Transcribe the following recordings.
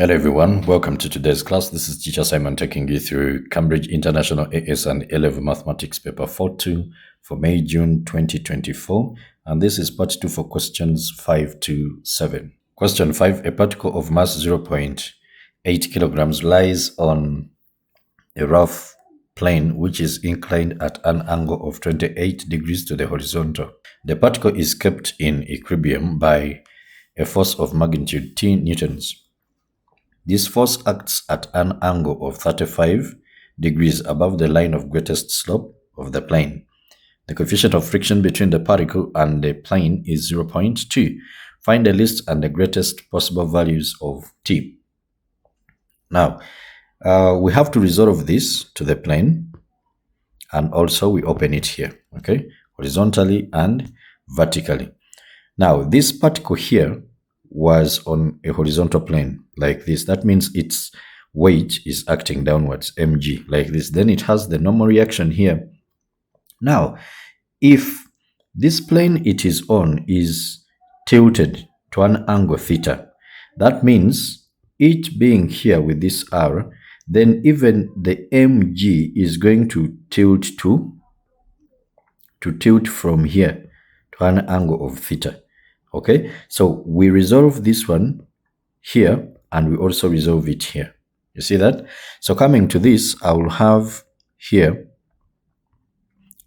Hello everyone, welcome to today's class. This is Teacher Simon taking you through Cambridge International AS and A-Level Mathematics paper 4.2 for May-June 2024. And this is part 2 for questions 5 to 7. Question 5, a particle of mass 0.8 kilograms lies on a rough plane which is inclined at an angle of 28 degrees to the horizontal. The particle is kept in equilibrium by a force of magnitude T newtons. This force acts at an angle of 35 degrees above the line of greatest slope of the plane. The coefficient of friction between the particle and the plane is 0.2. Find the least and the greatest possible values of T. Now, we have to resolve this to the plane, and also we open it here, okay, horizontally and vertically. Now, this particle here was on a horizontal plane like this. That means its weight is acting downwards, mg, like this. Then it has the normal reaction here. Now, if this plane it is on is tilted to an angle theta, that means it being here with this r, then even the mg is going to tilt from here to an angle of theta. Okay, so we resolve this one here and we also resolve it here. You see that? So coming to this, I will have here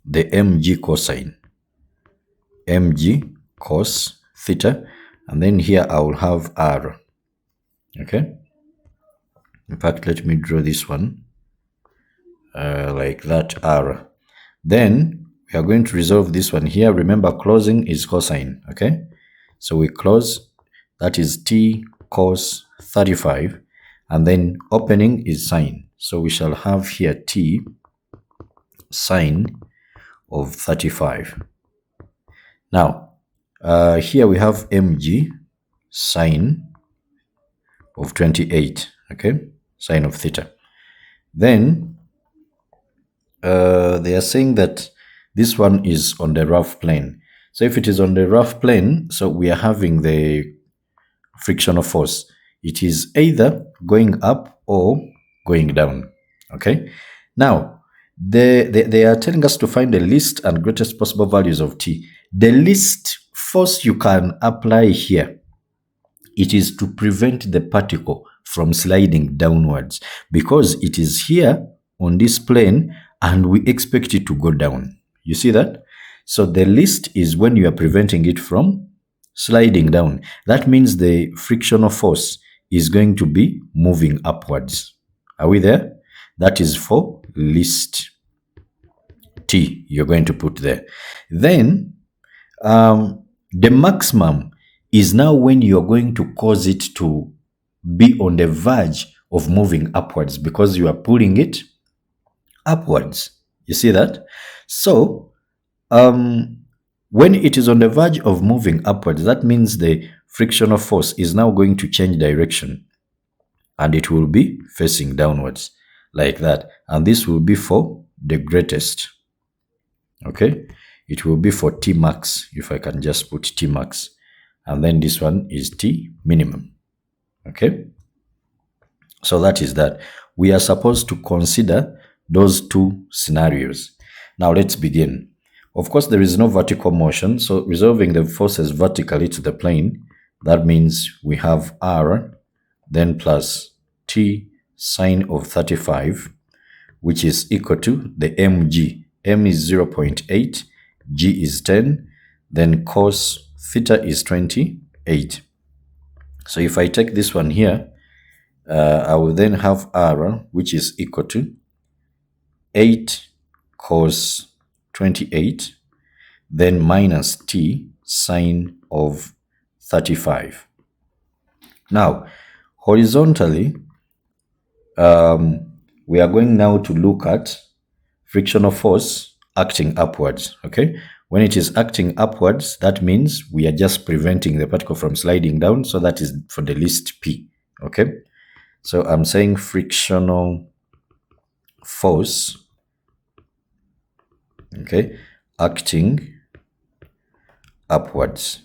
the mg cosine, mg cos theta, and then here I will have r. Okay, in fact, let me draw this one like that, r. Then we are going to resolve this one here. Remember, closing is cosine. Okay, so we close, that is t cos 35, and then opening is sine. So we shall have here t sine of 35. Now, here we have mg sine of 28, okay, sine of theta. Then they are saying that this one is on the rough plane. So if it is on the rough plane, so we are having the frictional force. It is either going up or going down. Okay. Now, they are telling us to find the least and greatest possible values of T. The least force you can apply here, it is to prevent the particle from sliding downwards, because it is here on this plane and we expect it to go down. You see that? So the least is when you are preventing it from sliding down. That means the frictional force is going to be moving upwards. Are we there? That is for least T you're going to put there. Then the maximum is now when you're going to cause it to be on the verge of moving upwards, because you are pulling it upwards. You see that? So when it is on the verge of moving upwards, that means the frictional force is now going to change direction and it will be facing downwards like that. And this will be for the greatest. Okay, it will be for T max, if I can just put T max, and then this one is T minimum. Okay, so that is that. We are supposed to consider those two scenarios. Now let's begin. Of course, there is no vertical motion, so resolving the forces vertically to the plane, that means we have r, then plus t sine of 35, which is equal to the mg. M is 0.8, g is 10, then cos theta is 28. So if I take this one here, I will then have r, which is equal to 8 cos 28, then minus t sine of 35. Now, horizontally, we are going now to look at frictional force acting upwards. Okay, when it is acting upwards, that means we are just preventing the particle from sliding down. So that is for the least P. Okay, so I'm saying frictional force, okay, acting upwards.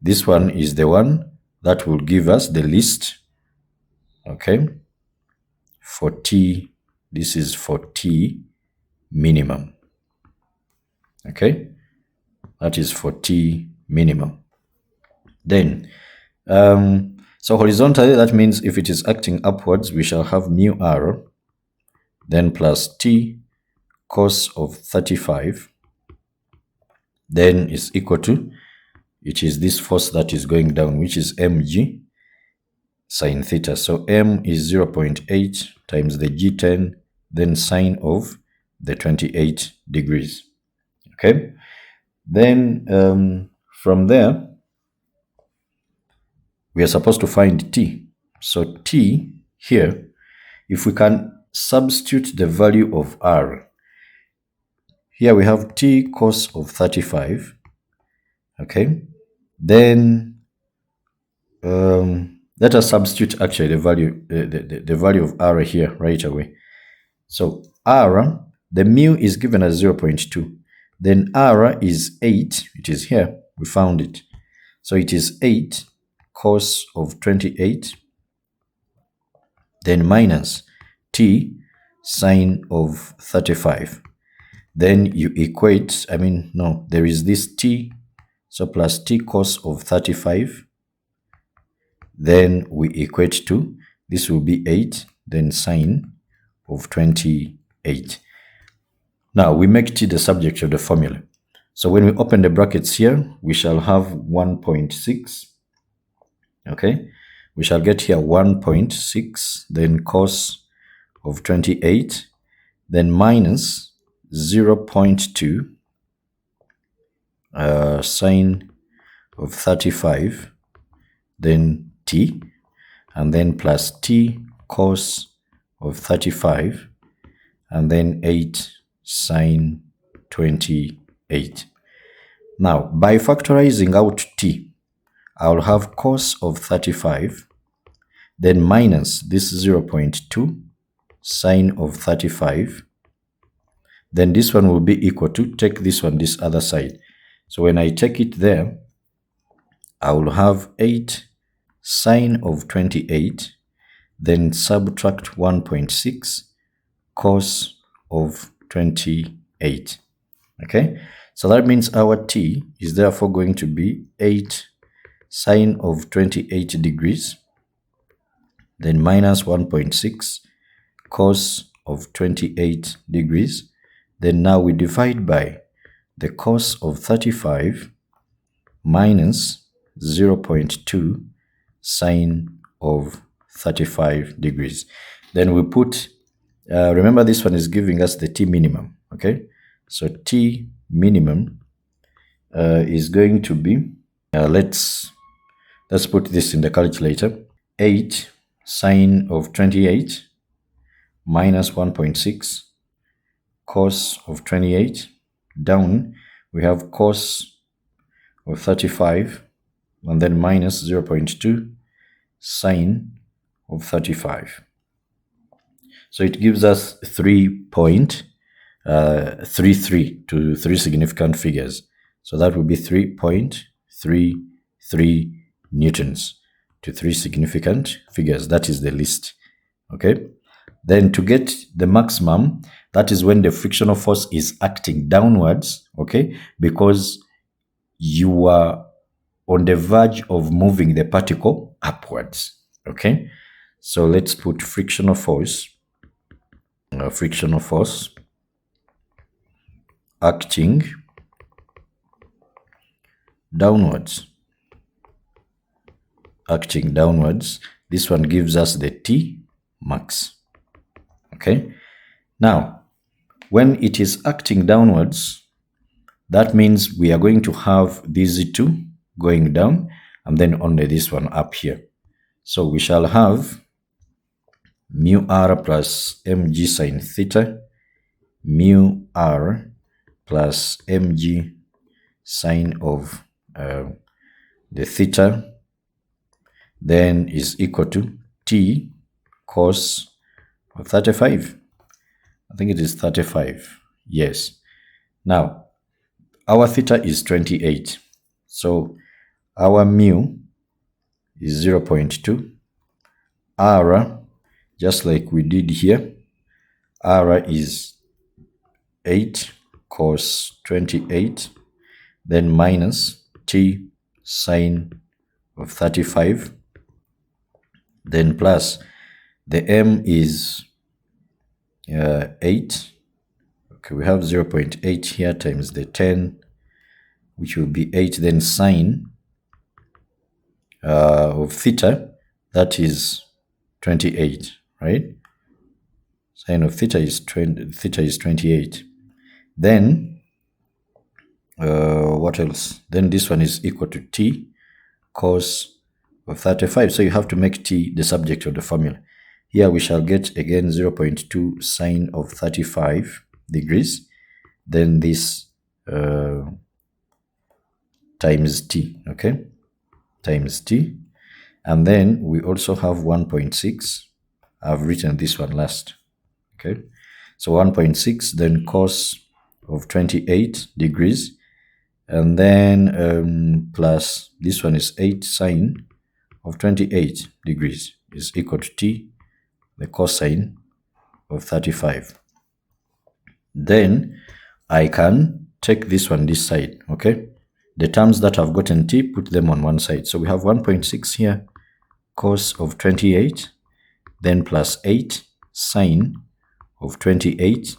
This one is the one that will give us the least Okay, for T, this is for T minimum. Okay, that is for T minimum. Then, so horizontally, that means if it is acting upwards, we shall have mu r, then plus T cos of 35, then is equal to, it is this force that is going down, which is mg sine theta. So m is 0.8 times the g10, then sine of the 28 degrees. Okay, then from there, we are supposed to find T. So T here, if we can substitute the value of R, here we have T cos of 35. Okay, then let us substitute actually the value the value of R here right away. So R, the mu is given as 0.2. Then R is 8. It is here. We found it. So it is 8 cos of 28. Then minus T sine of 35. Then you equate, there is this T. So plus T cos of 35. Then we equate to, this will be 8, then sine of 28. Now we make T the subject of the formula. So when we open the brackets here, we shall have 1.6. Okay, we shall get here 1.6, then cos of 28, then minus 0.2 sine of 35, then T, and then plus T cos of 35, and then 8 sine 28. Now, by factorizing out T, I'll have cos of 35, then minus this 0.2 sine of 35. Then this one will be equal to, take this one this other side. So when I take it there, I will have 8 sine of 28, then subtract 1.6 cos of 28. Okay, so that means our T is therefore going to be 8 sine of 28 degrees, then minus 1.6 cos of 28 degrees. Then now we divide by the cos of 35 minus 0.2 sine of 35 degrees. Then we put, remember this one is giving us the T minimum, okay? So T minimum is going to be, let's put this in the calculator, 8 sine of 28 minus 1.6 cos of 28, down we have cos of 35, and then minus 0.2 sine of 35. So it gives us 3.33 to 3 significant figures. So that would be 3.33 newtons to 3 significant figures. That is the least. Okay. Then to get the maximum, that is when the frictional force is acting downwards, okay, because you are on the verge of moving the particle upwards, okay? So let's put frictional force acting downwards. This one gives us the T max. Okay, now when it is acting downwards, that means we are going to have these two going down and then only this one up here. So we shall have mu r plus mg sine theta, mu r plus mg sine of the theta, then is equal to T cos 35. I think it is 35. Yes. Now, our theta is 28. So, our mu is 0.2. R just like we did here. R is 8 cos 28, then minus t sine of 35, then plus the m is 8. Okay, we have 0.8 here times the 10, which will be 8, then sine of theta, that is 28, right? Sine of theta is 28. Then what else? Then this one is equal to t cos of 35. So you have to make t the subject of the formula. Here we shall get again 0.2 sine of 35 degrees. Then this times t, okay? Times t. And then we also have 1.6. I've written this one last, okay? So 1.6, then cos of 28 degrees. And then plus this one is 8 sine of 28 degrees is equal to t, the cosine of 35. Then I can take this one this side, okay? The terms that have gotten t, put them on one side. So we have 1.6 here, cos of 28, then plus 8 sine of 28,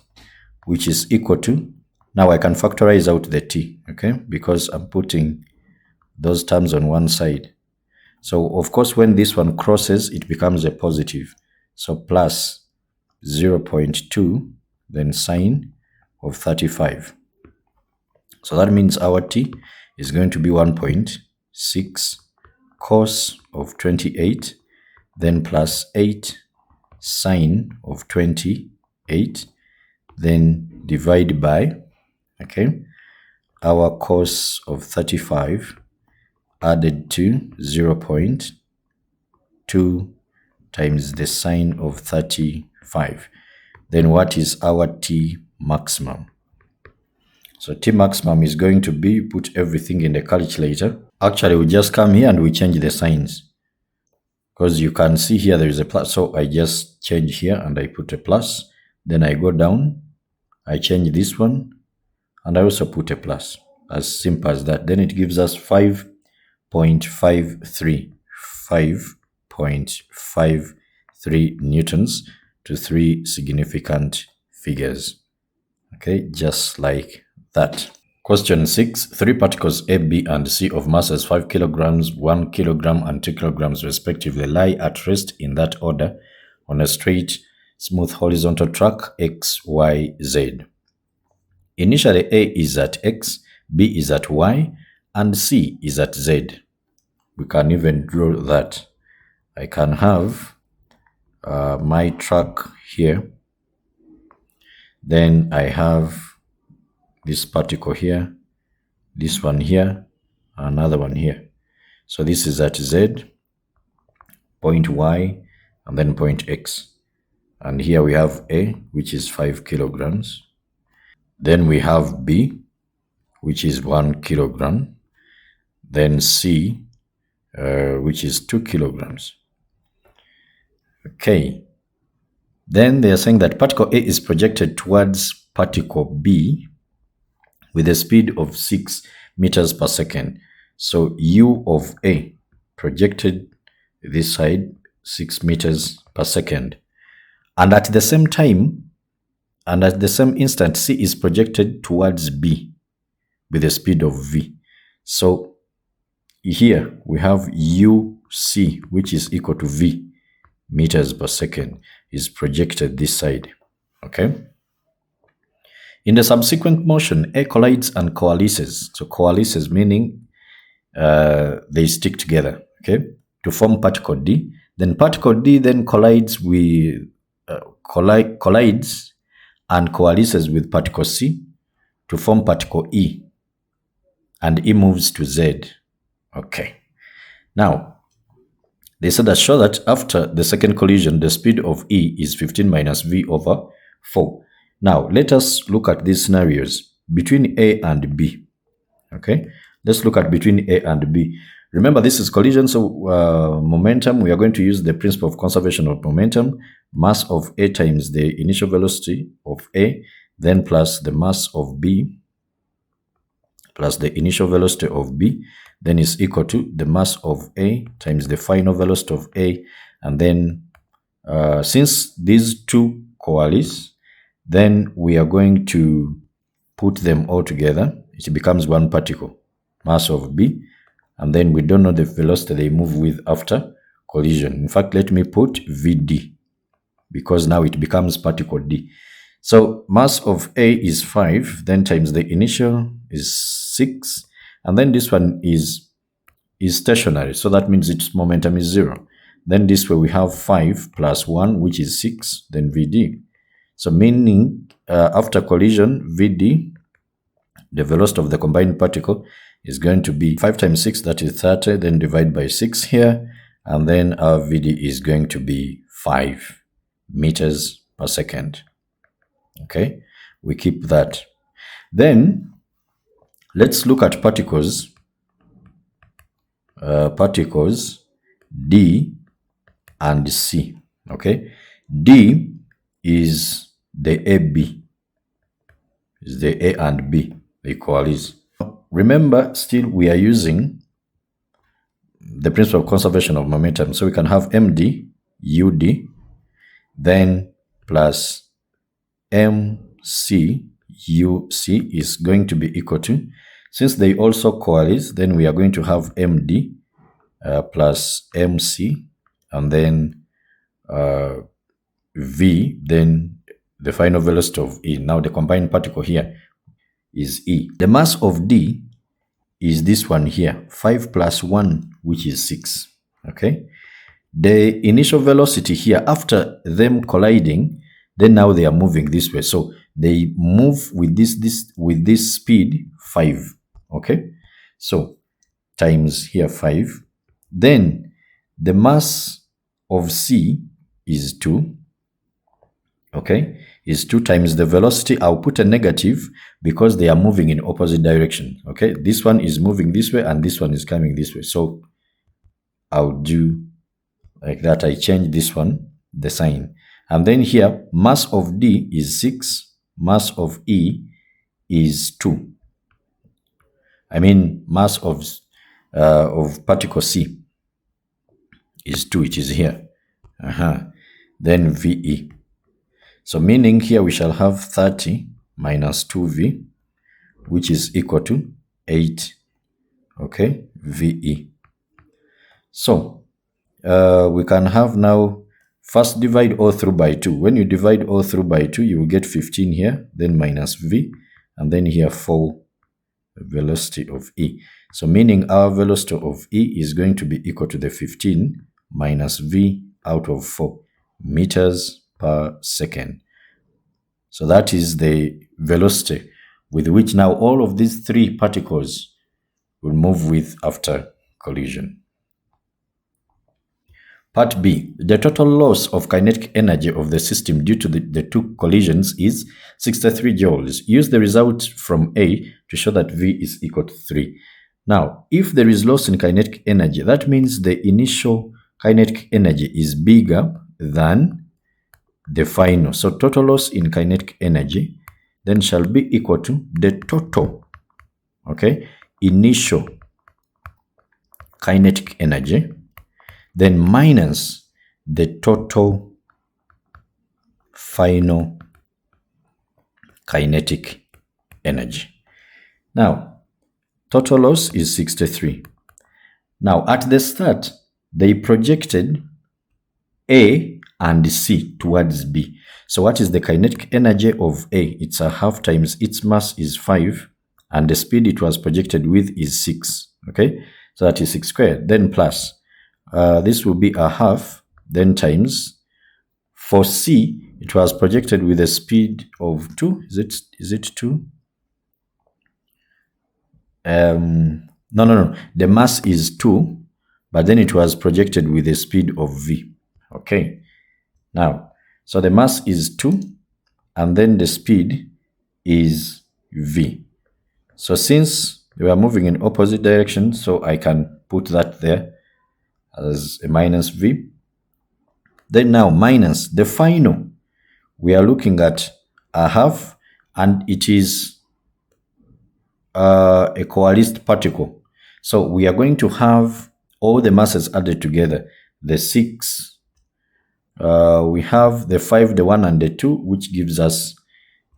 which is equal to, now I can factorize out the t, okay? Because I'm putting those terms on one side. So of course, when this one crosses, it becomes a positive. So plus 0.2, then sine of 35. So that means our t is going to be 1.6 cos of 28, then plus 8 sine of 28, then divide by, okay, our cos of 35 added to 0.2 times the sine of 35. Then what is our t maximum? So t maximum is going to be, put everything in the calculator. Actually, we just come here and we change the signs, because you can see here there is a plus. So I just change here and I put a plus. Then I go down, I change this one, and I also put a plus. As simple as that. Then it gives us 5.53. 5.53 newtons to 3 significant figures. Okay, just like that. Question 6. 3 particles A, B, and C of masses 5 kilograms, 1 kilogram, and 2 kilograms respectively lie at rest in that order on a straight, smooth horizontal track X, Y, Z. Initially, A is at X, B is at Y, and C is at Z. We can even draw that. I can have my track here. Then I have this particle here, this one here, another one here. So this is at Z, point Y, and then point X. And here we have A, which is 5 kilograms. Then we have B, which is 1 kilogram. Then C, which is 2 kilograms. Okay. Then they are saying that particle A is projected towards particle B with a speed of 6 meters per second. So U of A projected this side 6 meters per second. And at the same time, and at the same instant, C is projected towards B with a speed of V. So here we have UC, which is equal to V meters per second, is projected this side, okay? In the subsequent motion, A collides and coalesces. So coalesces meaning they stick together, okay, to form particle D. Then particle D then collides with collides and coalesces with particle C to form particle E, and E moves to Z. Okay. Now, they said that show that after the second collision, the speed of E is 15 minus V over 4. Now, let us look at these scenarios between A and B. Okay, let's look at between A and B. Remember, this is collision, so momentum, we are going to use the principle of conservation of momentum. mass of A times the initial velocity of A, then plus the mass of B plus the initial velocity of B, then is equal to the mass of A times the final velocity of A. And then since these two coalesce, then we are going to put them all together. It becomes one particle, mass of B, and then we don't know the velocity they move with after collision. In fact, let me put VD, because now it becomes particle D. So mass of A is 5, then times the initial is 6, and then this one is stationary, so that means its momentum is 0. Then this way we have 5 plus 1, which is 6, then VD. So meaning after collision, VD, the velocity of the combined particle, is going to be 5 times 6, that is 30, then divide by 6 here, and then our VD is going to be 5 meters per second. Okay, we keep that. Then let's look at particles. Particles D and C. Okay, D is the AB, is the A and B, they coalesce. Remember, still we are using the principle of conservation of momentum, so we can have MD UD, then plus MC UC is going to be equal to, since they also coalesce, then we are going to have MD plus MC, and then V, then the final velocity of E. Now the combined particle here is E. The mass of D is this one here, 5 plus 1, which is 6. Okay. The initial velocity here, after them colliding, then now they are moving this way. So they move with this speed 5. Okay. So times here 5. Then the mass of C is 2. Okay, is 2 times the velocity. I'll put a negative because they are moving in opposite direction. Okay, this one is moving this way and this one is coming this way. So I'll do like that. I change this one, the sign. And then here, mass of D is 6, mass of E is 2. I mean, mass of particle C is 2, which is here. Then VE. So meaning here we shall have 30 minus 2V, which is equal to 8, okay, VE. So we can have now, first divide all through by 2. When you divide all through by 2, you will get 15 here, then minus V, and then here 4, velocity of E. So meaning our velocity of E is going to be equal to the 15 minus V out of 4 meters per second. So that is the velocity with which now all of these 3 particles will move with after collision. Part B, the total loss of kinetic energy of the system due to the 2 collisions is 63 joules. Use the result from A to show that V is equal to 3. Now, if there is loss in kinetic energy, that means the initial kinetic energy is bigger than the final. So total loss in kinetic energy then shall be equal to the total, okay, initial kinetic energy, then minus the total final kinetic energy. Now, total loss is 63. Now, at the start, they projected A and C towards B. So what is the kinetic energy of A? It's a half times its mass is 5, and the speed it was projected with is 6. Okay, so that is 6 squared. Then plus, this will be a half, then times. For C, it was projected with a speed of 2. Is it 2? No. The mass is 2, but then it was projected with a speed of V. Okay. Now, so the mass is 2, and then the speed is V. So since we are moving in opposite direction, so I can put that there as a minus V. Then now minus the final. We are looking at a half, and it is a coalesced particle. So we are going to have all the masses added together. The 6, we have the 5, the 1, and the 2, which gives us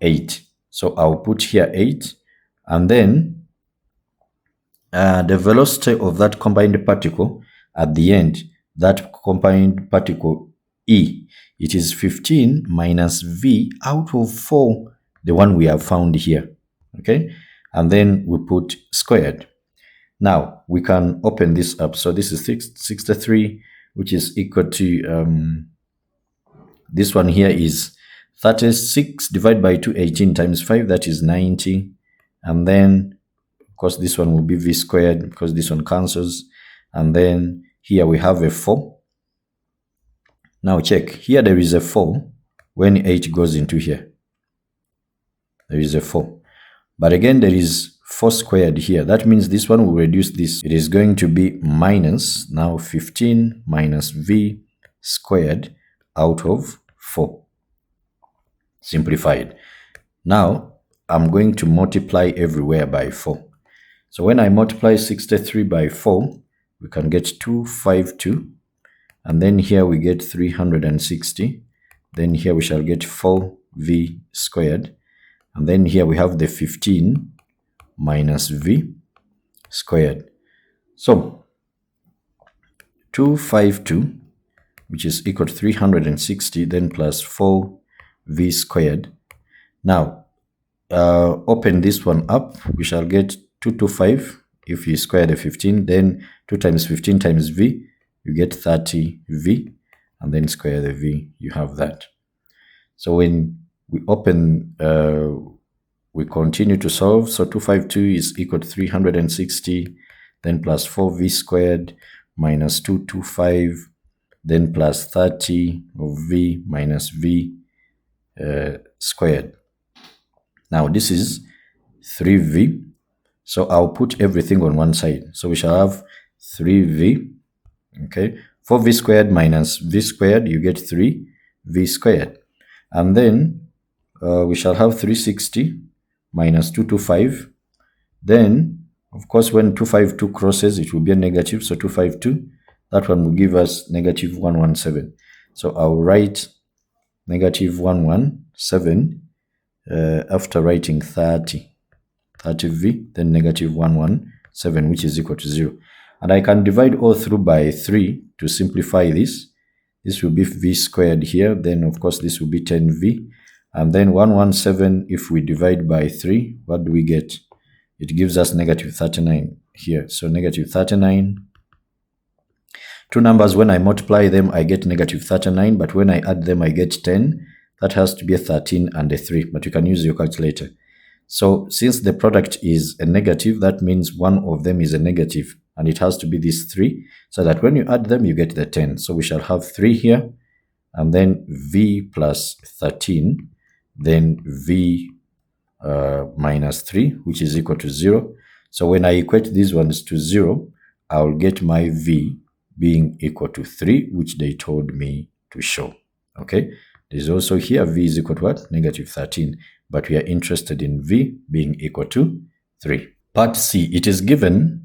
8. So I'll put here 8. And then the velocity of that combined particle at the end, that combined particle E, it is 15 minus V out of 4, the one we have found here. Okay, and then we put squared. Now we can open this up. So this is 63, which is equal to this one here is 36 divided by 2, 18 times 5, that is 90. And then of course this one will be V squared because this one cancels. And then here we have a 4. Now check, here there is a 4 when 8 goes into here. There is a 4. But again, there is 4 squared here. That means this one will reduce this. It is going to be minus, now 15 minus V squared out of 4. Simplified. Now, I'm going to multiply everywhere by 4. So when I multiply 63 by 4, we can get 252. And then here we get 360. Then here we shall get 4V squared. And then here we have the 15 minus V squared. So 252, which is equal to 360, then plus 4V squared. Now, open this one up. We shall get 225 if you square the 15. Then 2 times 15 times V, you get 30V. And then square the V, you have that. So when we open, we continue to solve. So 252 is equal to 360, then plus 4V squared minus 225, then plus 30 of V minus V squared. Now this is 3V. So I'll put everything on one side. So we shall have 3V, okay? 4V squared minus V squared, you get 3V squared. And then we shall have 360 minus 225. Then, of course, when 252 crosses, it will be a negative. So 252, that one will give us negative 117. So I'll write negative 117 after writing 30V, then negative 117, which is equal to 0. And I can divide all through by 3 to simplify this. This will be V squared here. Then, of course, this will be 10V. And then 117, if we divide by 3, what do we get? It gives us negative 39 here. So negative 39. Two numbers, when I multiply them, I get negative 39. But when I add them, I get 10. That has to be a 13 and a 3. But you can use your calculator. So since the product is a negative, that means one of them is a negative. And it has to be these 3, so that when you add them, you get the 10. So we shall have 3 here, and then V plus 13, then V minus 3, which is equal to 0. So when I equate these ones to 0, I'll get my V being equal to 3, which they told me to show. Okay, there's also here V is equal to what? Negative 13. But we are interested in V being equal to 3. Part C, it is given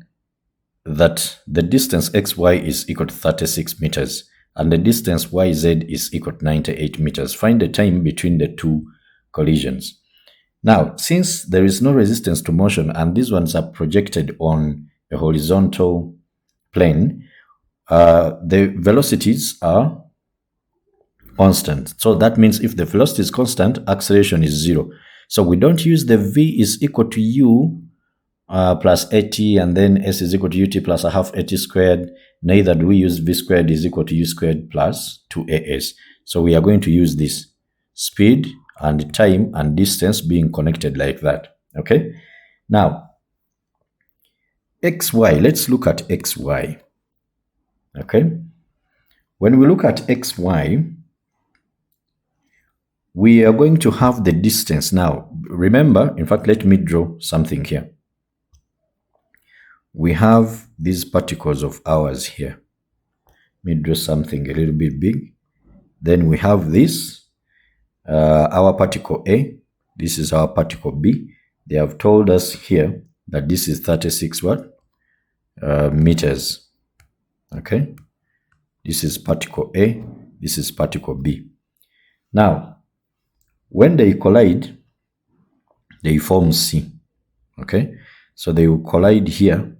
that the distance xy is equal to 36 meters and the distance yz is equal to 98 meters. Find the time between the two collisions. Now, since there is no resistance to motion and these ones are projected on a horizontal plane, the velocities are constant. So that means if the velocity is constant, acceleration is 0. So we don't use the V is equal to U plus AT, and then S is equal to UT plus a half AT squared. Neither do we use V squared is equal to U squared plus 2AS. So we are going to use this speed and time and distance being connected like that. Okay. Now, XY, let's look at XY. Okay. When we look at XY, we are going to have the distance. Now, remember, in fact, let me draw something here. We have these particles of ours here. Let me draw something a little bit big. Then we have this, our particle A. This is our particle B. They have told us here that this is 36 what? Meters. Okay. This is particle A. This is particle B. Now, when they collide, they form C. Okay. So they will collide here.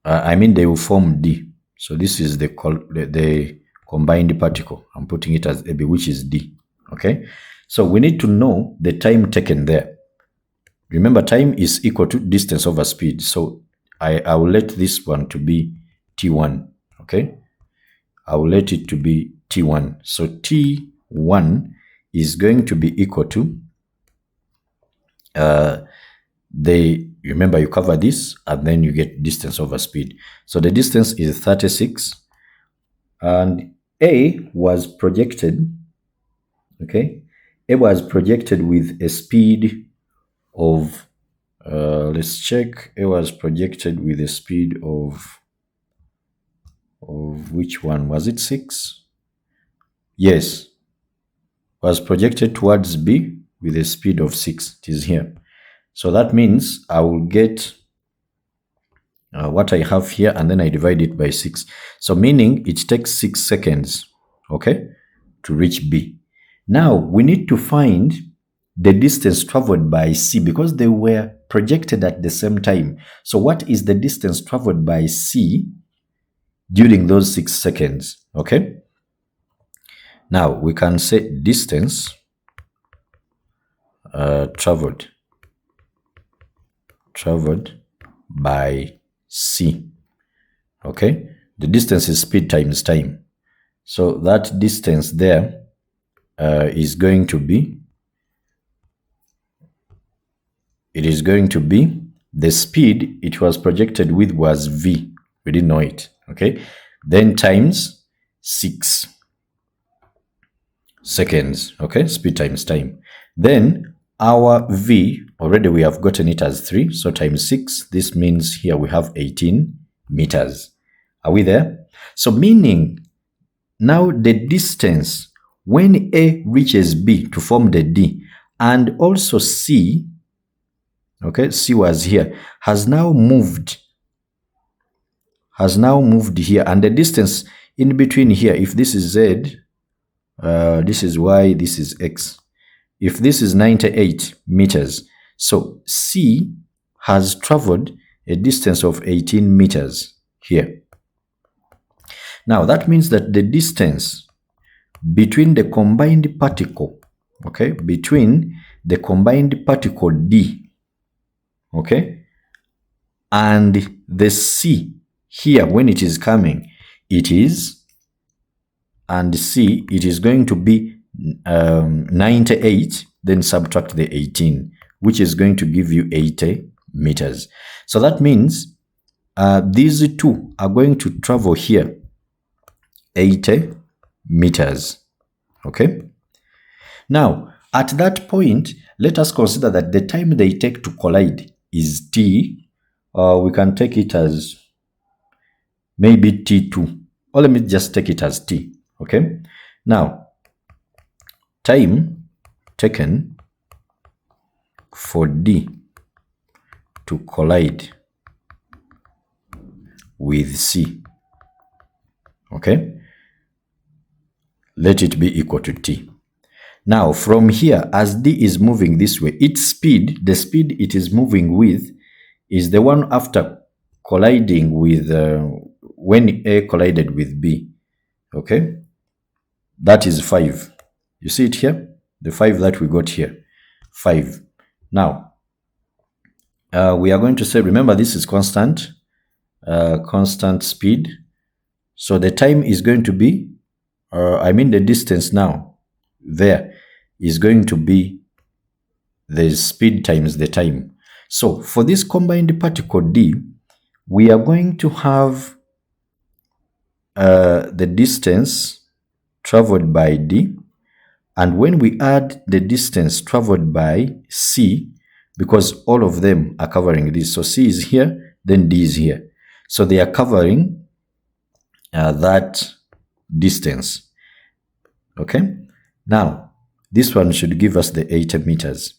They will form D. So this is the combined particle. I'm putting it as AB, which is D. Okay. So we need to know the time taken there. Remember, time is equal to distance over speed. So I will let this one to be T1. Okay. I will let it to be T1. So T1 is going to be equal to remember you cover this and then you get distance over speed. So the distance is 36 and A was projected, okay? A was projected with a speed of, let's check. A was projected with a speed of which one? Was it 6? Yes. Was projected towards B with a speed of 6. It is here. So that means I will get what I have here and then I divide it by 6. So meaning it takes 6 seconds, okay, to reach B. Now we need to find the distance traveled by C because they were projected at the same time. So what is the distance traveled by C during those 6 seconds, okay? Now we can say distance traveled by C. Okay, the distance is speed times time. So that distance there is going to be, the speed it was projected with was V. We didn't know it. Okay, then times 6 seconds. Okay, speed times time. Then our V, already we have gotten it as 3, so times 6, this means here we have 18 meters. Are we there? So meaning, now the distance when A reaches B to form the D, and also C, okay, C was here, has now moved here, and the distance in between here, if this is Z, this is Y, this is X. If this is 98 meters, so C has traveled a distance of 18 meters here. Now that means that the distance between the combined particle, okay, between the combined particle D, okay, and the C here when it is coming, it is, and C, it is going to be 98, then subtract the 18, which is going to give you 80 meters. So that means these two are going to travel here 80 meters. Okay. Now, at that point, let us consider that the time they take to collide is T. We can take it as maybe T2. Or let me just take it as T. Okay. Now, time taken for D to collide with C, okay, let it be equal to T. Now from here, as D is moving this way, its speed, the speed it is moving with, is the one after colliding with, when A collided with B, okay, that is 5. You see it here? The 5 that we got here. 5. Now, we are going to say, remember this is constant speed. So the time is going to be, the distance now, there is going to be the speed times the time. So for this combined particle D, we are going to have the distance traveled by D, and when we add the distance traveled by C, because all of them are covering this, so C is here, then D is here, so they are covering that distance. Okay. Now, this one should give us the 80 meters.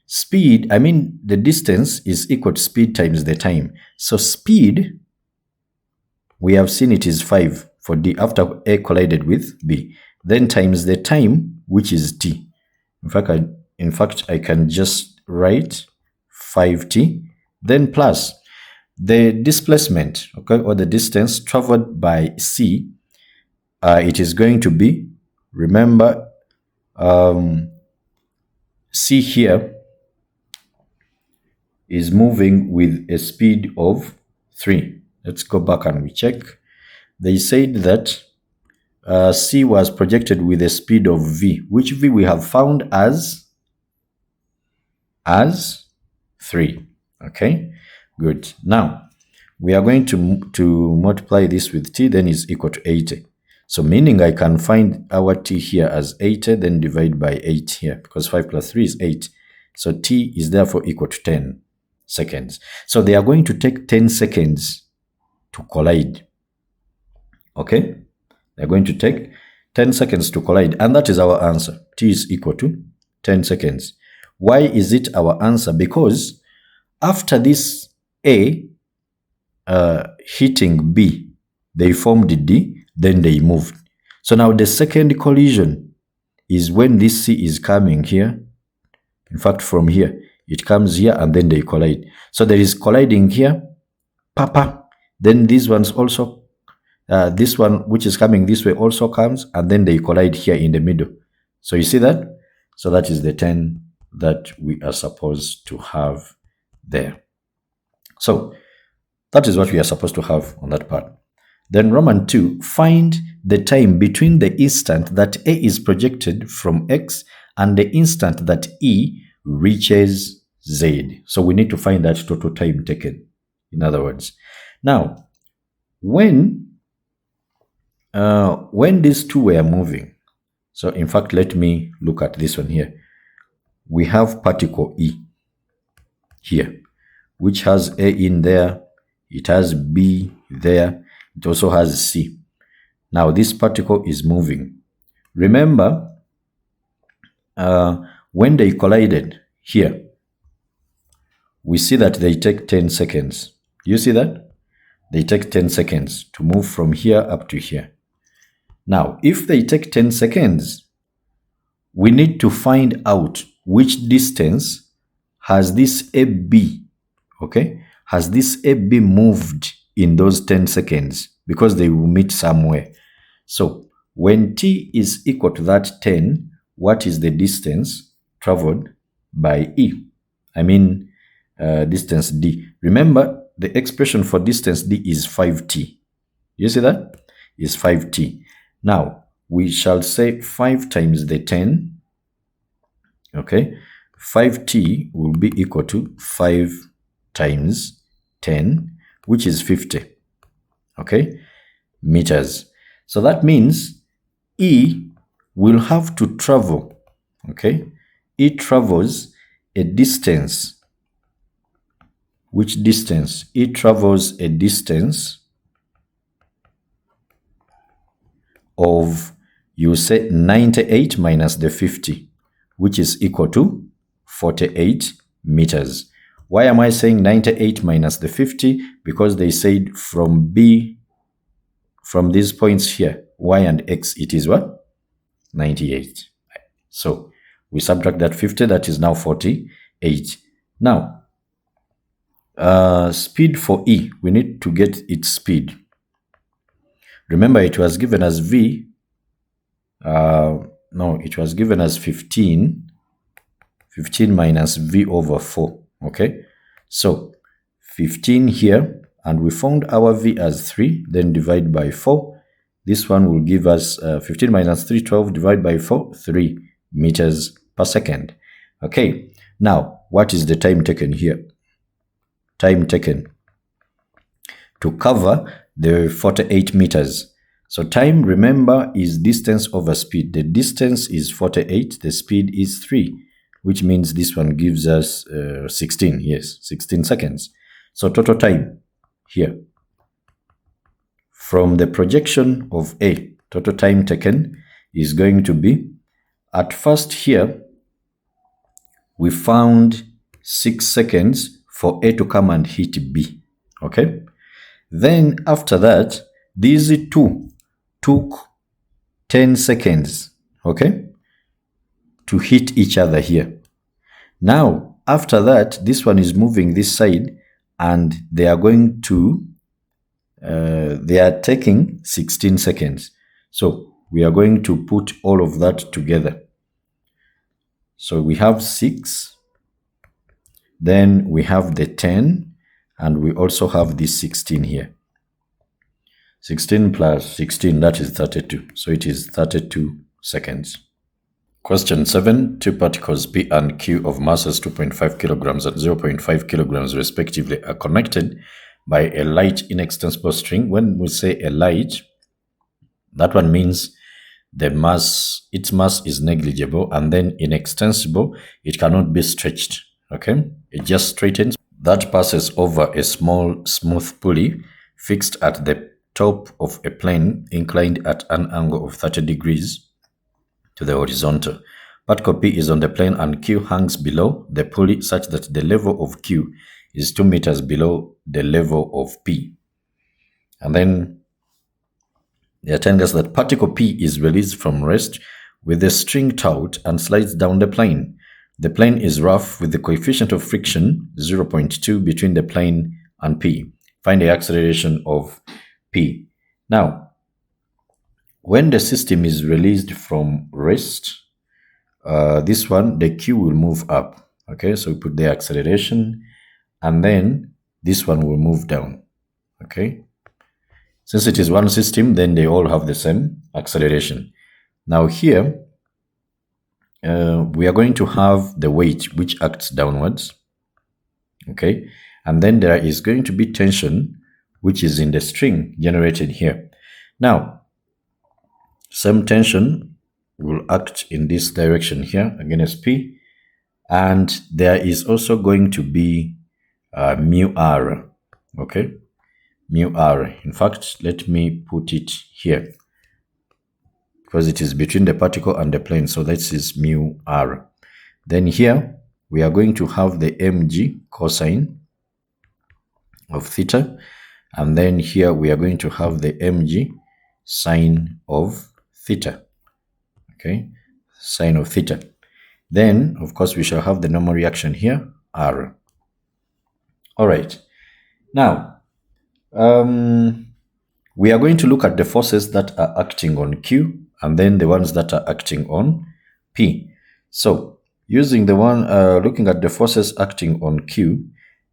Speed, I mean, the distance is equal to speed times the time. So speed, we have seen it is 5 for D after A collided with B. Then times the time, which is T. In fact, I can just write 5T, then plus the displacement, okay, or the distance traveled by C. It is going to be, remember, C here is moving with a speed of 3. Let's go back and we check. They said that C was projected with a speed of V, which V we have found as 3. Okay, good. Now, we are going to multiply this with T, then is equal to 80. So meaning I can find our T here as 80, then divide by 8 here, because 5 plus 3 is 8. So T is therefore equal to 10 seconds. So they are going to take 10 seconds to collide. Okay? They're going to take 10 seconds to collide, and that is our answer. T is equal to 10 seconds. Why is it our answer? Because after this A hitting B, they formed D, then they moved. So now the second collision is when this C is coming here. In fact, from here, it comes here and then they collide. So there is colliding here, papa. Then these ones also, this one which is coming this way also comes, and then they collide here in the middle. So you see that? So that is the 10 that we are supposed to have there. So that is what we are supposed to have on that part. Then Roman 2, find the time between the instant that A is projected from X and the instant that E reaches Z. So we need to find that total time taken, in other words. Now, when these two were moving, so in fact, let me look at this one here. We have particle E here, which has A in there, it has B there, it also has C. Now this particle is moving. Remember, when they collided here, we see that they take 10 seconds. You see that? They take 10 seconds to move from here up to here. Now, if they take 10 seconds, we need to find out which distance has this AB, okay? Has this AB moved in those 10 seconds? Because they will meet somewhere. So when T is equal to that 10, what is the distance traveled by E? I mean, distance D. Remember, the expression for distance D is 5T. You see that? Is 5T. Now, we shall say 5 times the 10. Okay, 5T will be equal to 5 times 10, which is 50. Okay, meters. So that means E will have to travel. Okay, E travels a distance. Which distance? E travels a distance of, you say 98 minus the 50, which is equal to 48 meters. Why am I saying 98 minus the 50? Because they said from B, from these points here, Y and X, it is what? 98. So we subtract that 50, that is now 48. Now, speed for E, we need to get its speed. Remember, it was given as V. No, it was given as 15 minus V over 4. Okay, so 15 here, and we found our V as 3, then divide by 4. This one will give us 15 minus 3, 12, divide by 4, 3 meters per second. Okay, now what is the time taken here? Time taken to cover the 48 meters. So time, remember, is distance over speed. The distance is 48, the speed is 3, which means this one gives us 16, yes, 16 seconds. So total time here, from the projection of A, total time taken is going to be, at first here, we found 6 seconds for A to come and hit B, okay? Then after that, these two took 10 seconds, okay, to hit each other here. Now, after that, this one is moving this side and they are going to, they are taking 16 seconds. So we are going to put all of that together. So we have 6, then we have the 10, and we also have this 16 here. 16 plus 16, that is 32. So it is 32 seconds. Question 7. Two particles P and Q of masses 2.5 kilograms and 0.5 kilograms respectively are connected by a light inextensible string. When we say a light, that one means the mass, its mass is negligible, and then inextensible, it cannot be stretched, okay? It just straightens. That passes over a small smooth pulley fixed at the top of a plane inclined at an angle of 30 degrees to the horizontal. Particle P is on the plane and Q hangs below the pulley such that the level of Q is 2 meters below the level of P. And then they are telling us that particle P is released from rest with the string taut and slides down the plane. The plane is rough with the coefficient of friction 0.2 between the plane and P. Find the acceleration of P. Now, when the system is released from rest, this one, the Q will move up. Okay, so we put the acceleration, and then this one will move down. Okay, since it is one system, then they all have the same acceleration. Now here, we are going to have the weight which acts downwards. Okay, and then there is going to be tension which is in the string generated here. Now, same tension will act in this direction here against P, and there is also going to be mu r, okay, mu r. In fact, let me put it here because it is between the particle and the plane, so this is mu r. Then here we are going to have the mg cosine of theta, and then here we are going to have the mg sine of theta. Okay, sine of theta. Then, of course, we shall have the normal reaction here, R. All right. Now, we are going to look at the forces that are acting on Q and then the ones that are acting on P. So, using the one, looking at the forces acting on Q,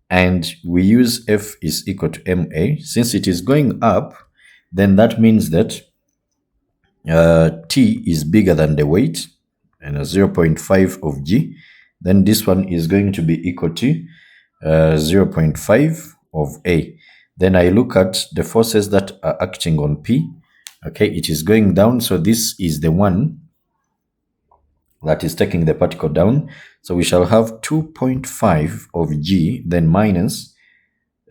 and we use F is equal to MA. Since it is going up, then that means that T is bigger than the weight, and 0.5 of G. Then this one is going to be equal to 0.5 of A. Then I look at the forces that are acting on P. Okay, it is going down, so this is the one that is taking the particle down. So we shall have 2.5 of G, then minus,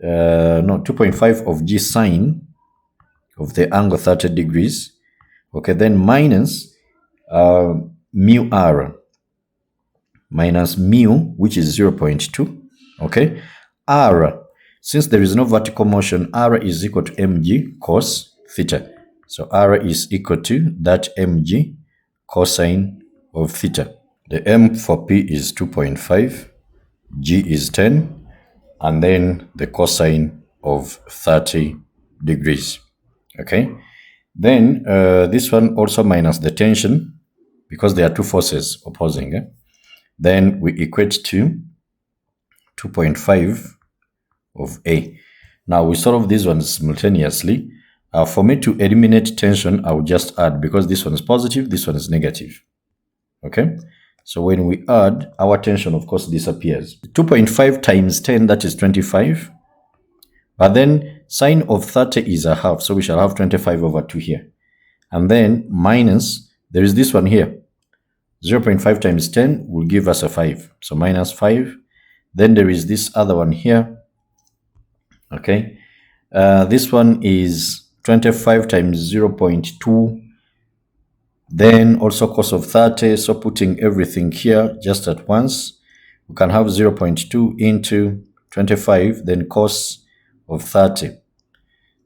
2.5 of G sine of the angle 30 degrees. Okay, then minus mu r, minus mu, which is 0.2. Okay, r, since there is no vertical motion, r is equal to mg cos theta. So r is equal to that mg cosine of theta. The m for P is 2.5, G is 10, and then the cosine of 30 degrees. Okay, then this one also minus the tension because there are two forces opposing. Then we equate to 2.5 of A. Now we solve these ones simultaneously. For me to eliminate tension, I will just add, because this one is positive, this one is negative. Okay, so when we add, our tension of course disappears. 2.5 times 10, that is 25, but then sine of 30 is a half, so we shall have 25 over 2 here, and then minus, there is this one here, 0.5 times 10 will give us a 5, so minus 5. Then there is this other one here. Okay, this one is 25 times 0.2 Then also cos of 30, so putting everything here just at once, we can have 0.2 into 25, then cos of 30.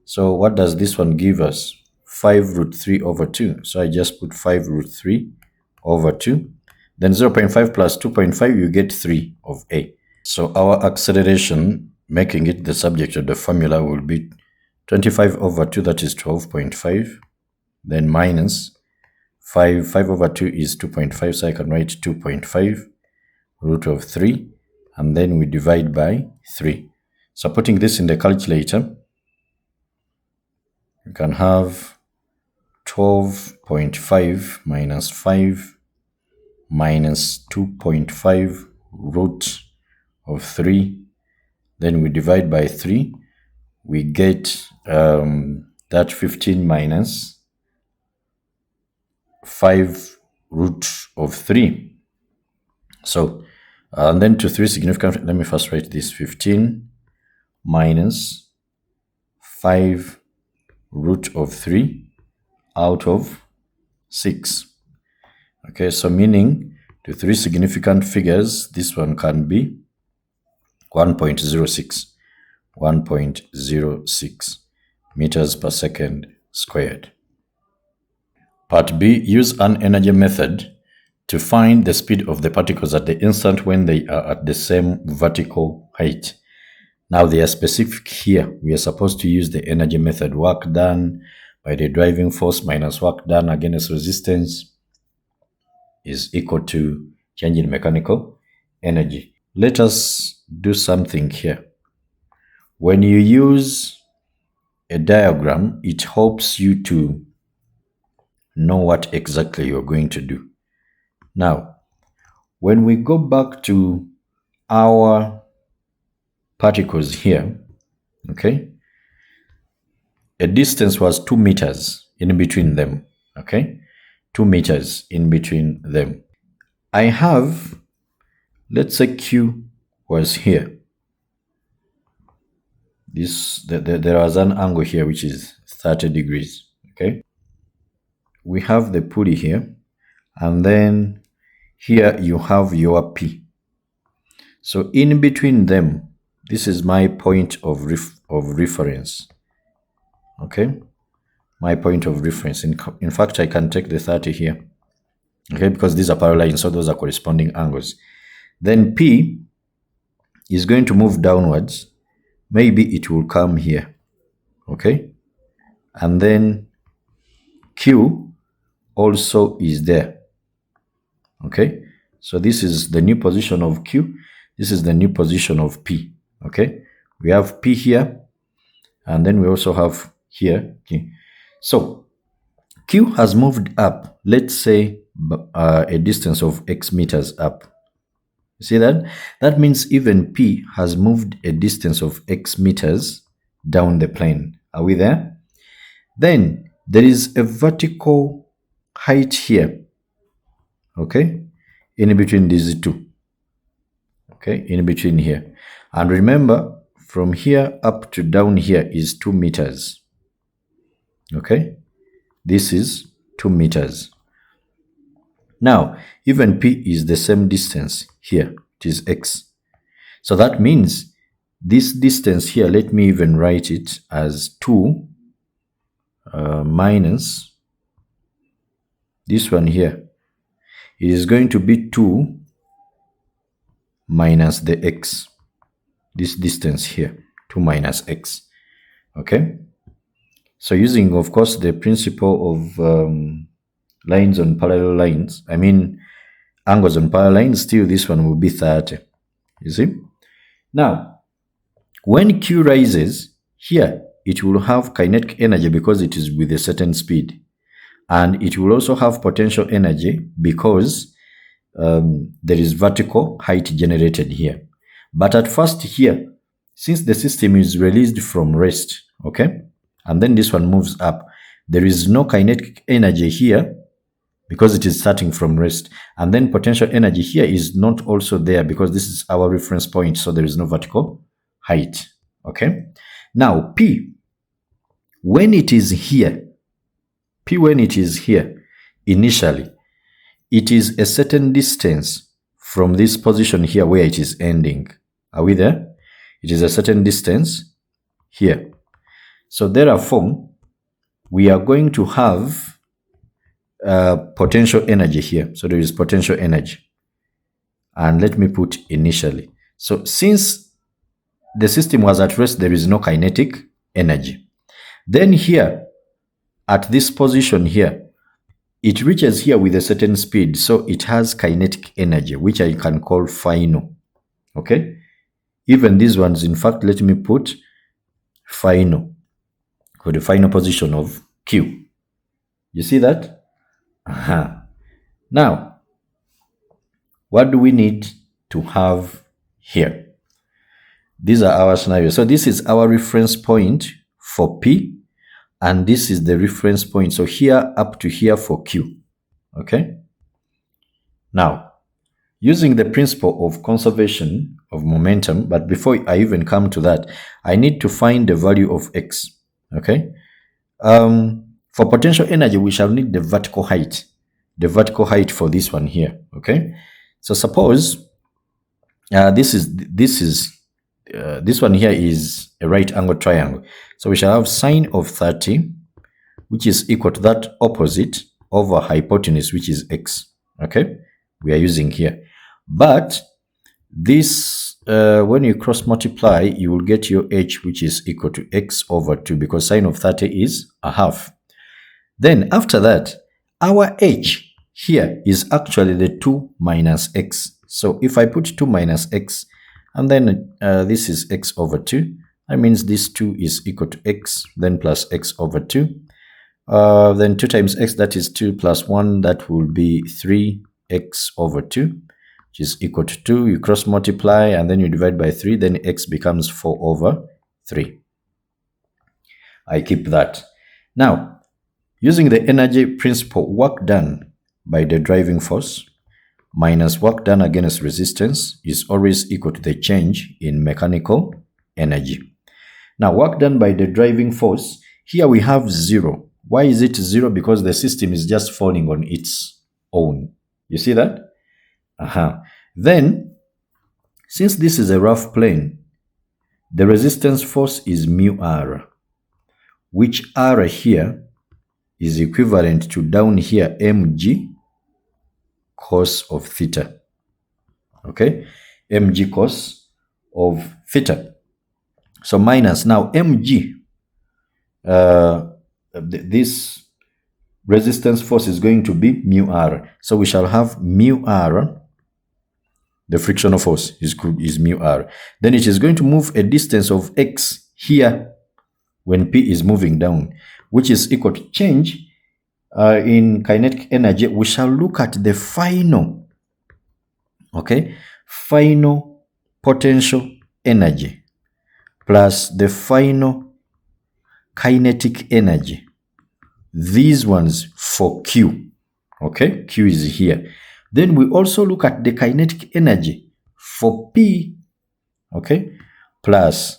So what does this one give us? 5 root 3 over 2. So I just put 5 root 3 over 2. Then 0.5 plus 2.5, you get 3 of A. So our acceleration, making it the subject of the formula, will be 25 over 2, that is 12.5. Then minus 5 over 2 is 2.5, so I can write 2.5 root of 3, and then we divide by 3. So putting this in the calculator, you can have 12.5 minus 5 minus 2.5 root of 3. Then we divide by 3. We get that 15 minus 5 root of 3. So, and then to 3 significant, let me first write this: 15 minus 5 root of 3 out of 6. Okay, so meaning to 3 significant figures, this one can be 1.06. 1.06 meters per second squared. Part B, use an energy method to find the speed of the particles at the instant when they are at the same vertical height. Now they are specific here. We are supposed to use the energy method: work done by the driving force minus work done against resistance is equal to change in mechanical energy. Let us do something here. When you use a diagram, it helps you to know what exactly you're going to do. Now, when we go back to our particles here, okay, a distance was 2 meters in between them, okay, 2 meters in between them. I have, let's say Q was here. There was an angle here which is 30 degrees, okay. We have the pulley here, and then here you have your P. So in between them, this is my point of reference, okay, my point of reference. In fact, I can take the 30 here, okay, because these are parallel lines, so those are corresponding angles. Then P is going to move downwards. Maybe it will come here, okay, and then Q also is there, okay. So this is the new position of Q, this is the new position of P, okay. We have P here, and then we also have here Q. So Q has moved up, let's say a distance of X meters up. You see that? That means even P has moved a distance of X meters down the plane. Are we there? Then there is a vertical height here, okay, in between these two, okay, in between here. And remember, from here up to down here is 2 meters, okay. This is 2 meters. Now, even P is the same distance here, it is X. So that means this distance here, let me even write it as 2 minus this one here. It is going to be 2 minus the X. This distance here, 2 minus X, okay. So using, of course, the principle of lines on parallel lines, I mean angles on parallel lines, still this one will be 30, you see. Now, when Q rises, here it will have kinetic energy because it is with a certain speed, and it will also have potential energy because there is vertical height generated here. But at first here, since the system is released from rest, okay, and then this one moves up, there is no kinetic energy here because it is starting from rest, and then potential energy here is not also there because this is our reference point, so there is no vertical height, okay. Now P, when it is here, P when it is here, initially, it is a certain distance from this position here where it is ending. Are we there? It is a certain distance here. So therefore, we are going to have potential energy here. So there is potential energy. And let me put initially. So since the system was at rest, there is no kinetic energy. Then here, at this position here, it reaches here with a certain speed. So it has kinetic energy, which I can call final. Okay? Even these ones, in fact, let me put final for the final position of Q. You see that? Now, what do we need to have here? These are our scenarios. So this is our reference point for P, and this is the reference point. So here up to here for Q. Okay? Now, using the principle of conservation of momentum, but before I even come to that, I need to find the value of X. Okay? For potential energy, we shall need the vertical height. The vertical height for this one here. Okay? So suppose this one here is a right angle triangle. So we shall have sine of 30, which is equal to that opposite over hypotenuse, which is x. Okay, we are using here. But this, when you cross multiply, you will get your h, which is equal to x over 2, because sine of 30 is a half. Then after that, our h here is actually the 2 minus x. So if I put 2 minus x, and then this is x over 2, that means this 2 is equal to x, then plus x over 2. Then 2 times x, that is 2 plus 1, that will be 3x over 2, which is equal to 2. You cross multiply, and then you divide by 3, then x becomes 4 over 3. I keep that. Now, using the energy principle, work done by the driving force minus work done against resistance is always equal to the change in mechanical energy. Now, work done by the driving force, here we have 0. Why is it 0? Because the system is just falling on its own. You see that? Then, since this is a rough plane, the resistance force is mu r, which r here is equivalent to down here mg cos of theta. Okay, mg cos of theta. So minus, now mg, this resistance force is going to be mu r. So we shall have mu r, the frictional force is mu r. Then it is going to move a distance of x here when P is moving down, which is equal to change in kinetic energy. We shall look at the final, okay, final potential energy plus the final kinetic energy. These ones for Q, okay, Q is here. Then we also look at the kinetic energy for P, okay, plus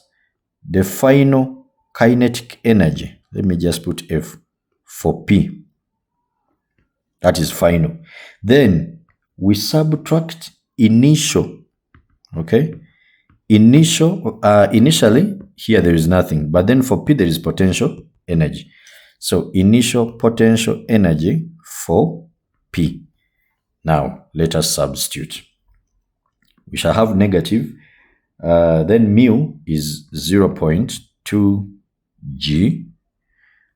the final kinetic energy. Let me just put F for P. That is final. Then we subtract initial, okay? Initially, here there is nothing, but then for P there is potential energy. So initial potential energy for P. Now, let us substitute. We shall have negative, then mu is 0.2 g.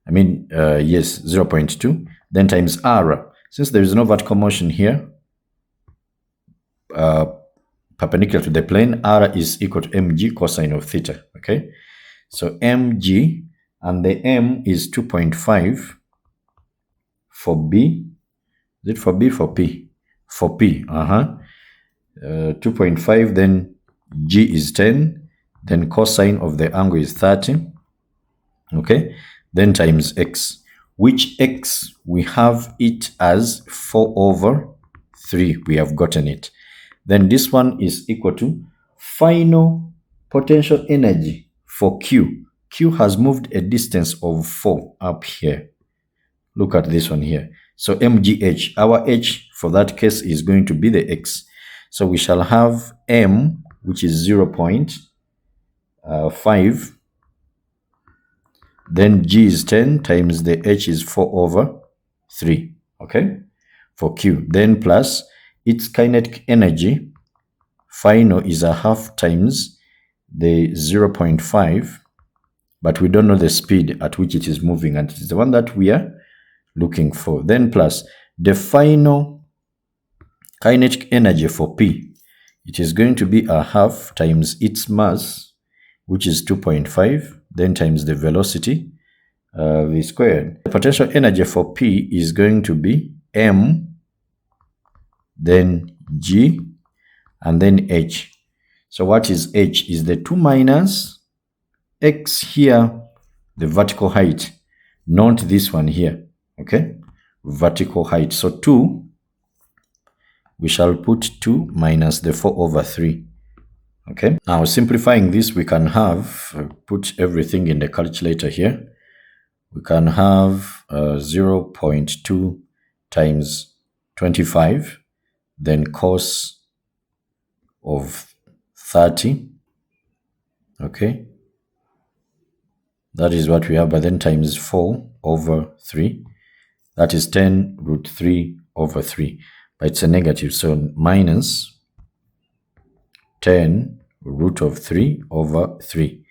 I mean, yes, 0.2. Then times r. Since there is no vertical motion here, perpendicular to the plane, r is equal to mg cosine of theta. Okay, so mg, and the m is 2.5 for B. Is it for B, for P? For P, 2.5, then G is 10, then cosine of the angle is 30, okay, then times x, which x, we have it as 4 over 3, we have gotten it. Then this one is equal to final potential energy for Q. Q has moved a distance of 4 up here. Look at this one here. So mgh, our h for that case is going to be the x. So we shall have m, which is 0.5, then g is 10 times the h is 4/3, okay, for q, then plus its kinetic energy final is a half times the 0.5, but we don't know the speed at which it is moving, and it's the one that we are looking for. Then plus the final kinetic energy for P, it is going to be a half times its mass, which is 2.5, then times the velocity, v squared. The potential energy for P is going to be m, then g, and then h. So what is h? Is the 2 minus x here, the vertical height, not this one here, okay, vertical height. So 2, we shall put 2 minus the 4/3, okay. Now simplifying this, we can have, put everything in the calculator here, we can have 0.2 times 25, then cos of 30, okay, that is what we have, but then times 4/3, that is 10√3/3, but it's a negative, so minus 10√3/3.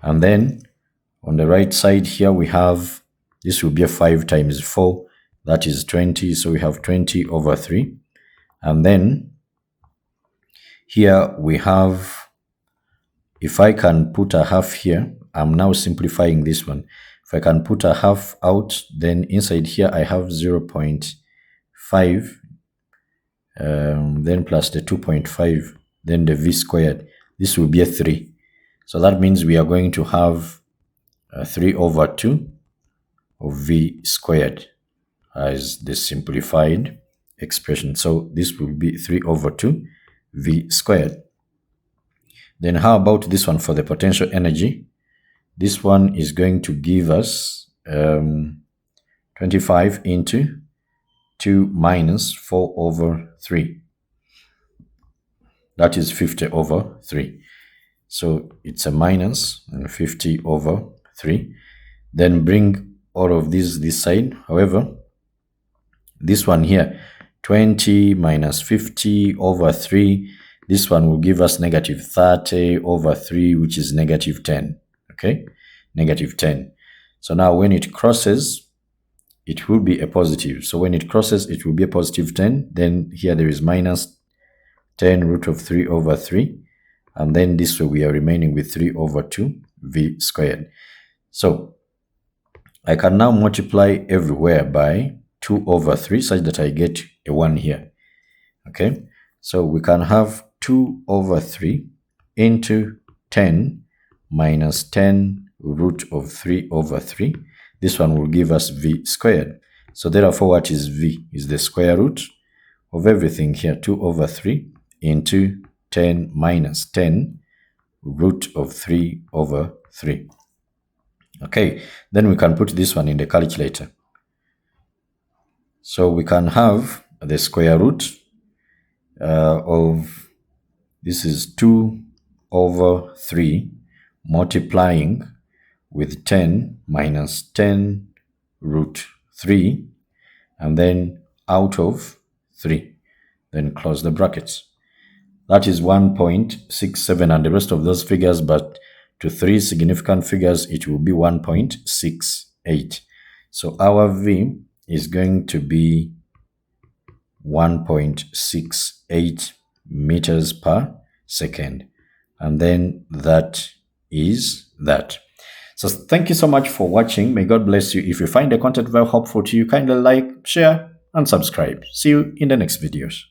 And then on the right side here we have, this will be a 5 times 4, that is 20, so we have 20/3. And then here we have, if I can put a half here, I'm now simplifying this one. If I can put a half out, then inside here I have 0.5, then plus the 2.5, then the v squared. This will be a 3. So that means we are going to have 3/2 of v squared as the simplified expression. So this will be 3/2 v squared. Then how about this one for the potential energy? This one is going to give us 25 into 2 minus 4/3. That is 50/3. So it's a minus and 50/3. Then bring all of these this side. However, this one here, 20 minus 50/3, this one will give us negative 30/3, which is negative 10. Okay, negative 10. So now when it crosses, it will be a positive. So when it crosses, it will be a positive 10. Then here there is minus 10√3/3. And then this way we are remaining with 3/2 v squared. So I can now multiply everywhere by 2/3 such that I get a 1 here. Okay, so we can have 2/3 into 10 minus 10√3/3. This one will give us v squared. So therefore, what is v? Is the square root of everything here, 2/3 into 10 minus 10√3/3. Okay, then we can put this one in the calculator. So we can have the square root of, this is 2/3 multiplying with 10 minus 10√3, and then out of 3, then close the brackets. That is 1.67, and the rest of those figures, but to 3 significant figures, it will be 1.68. So our V is going to be 1.68 meters per second. And then that is that. So thank you so much for watching. May God bless you. If you find the content very helpful to you, kindly like, share, and subscribe. See you in the next videos.